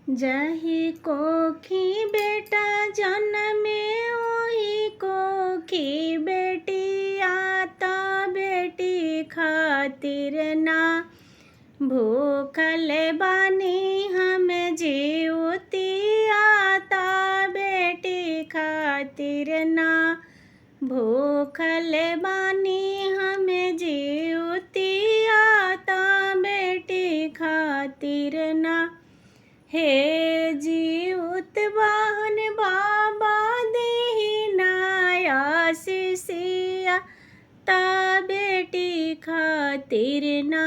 जही कोखी बेटा जन्मे ओही कोखी बेटी आता बेटी खातिर ना भूखल बानी हम जीवती आता बेटी खातिर ना भूखल बानी हम जीवती आता बेटी खातिर ना। हे जीवत बहन बाबा देहि नाया शिष्या ता बेटी खातिर ना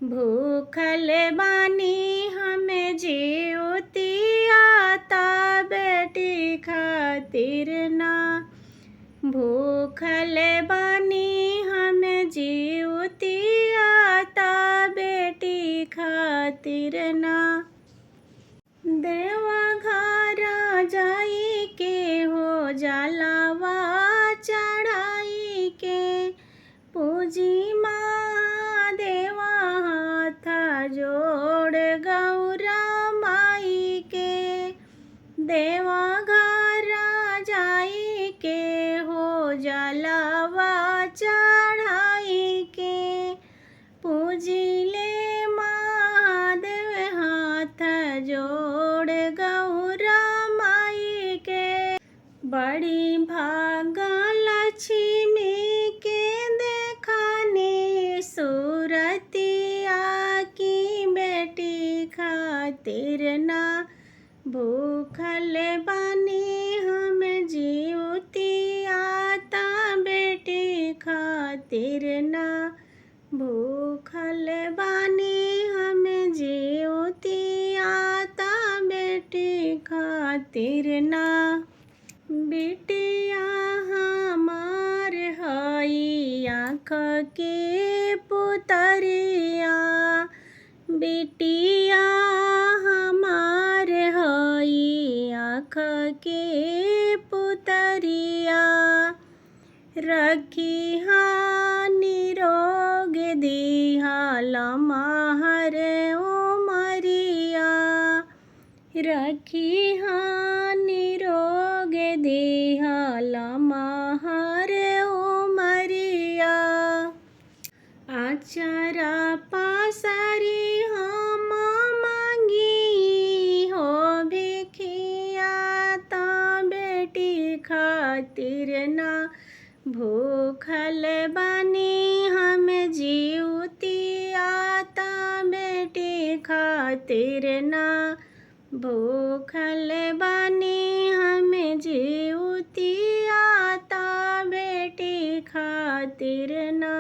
भूखल बानी हम जीवती आता बेटी खातिर ना भूखल बानी हम जीवती आता बेटी खातिर ना। देवा घरा जाई के हो जलावा चढ़ाई के पूजी महादेवा हाथ जोड़ गौरा माई के। देवा घरा जाई के हो जलावा चढ़ाई के पूजिले महादेव हाथ जोड़ गौरा माई के। बड़ी भागा लक्ष्मी के देखनी सूरतिया की बेटी खातिर ना भूखल बानी हम जीवती आता बेटी खातिर ना भूखल बानी हम जीवती आता बेटी खातिर ना। बिटिया हमार हई आँख के पुतरिया बिटिया हमार हई आँख के पुतरिया रखी निरोग दिहा लमहर उमरिया रखी निरोग दिहा लमहर उमरिया। आचरा पासरी हम मांगी हो भिखिया ता बेटी खातिर ना भूखल बानी हम जीवती आता बेटी खातिर ना भूखल बानी हम जीवती आता बेटी खातिर ना।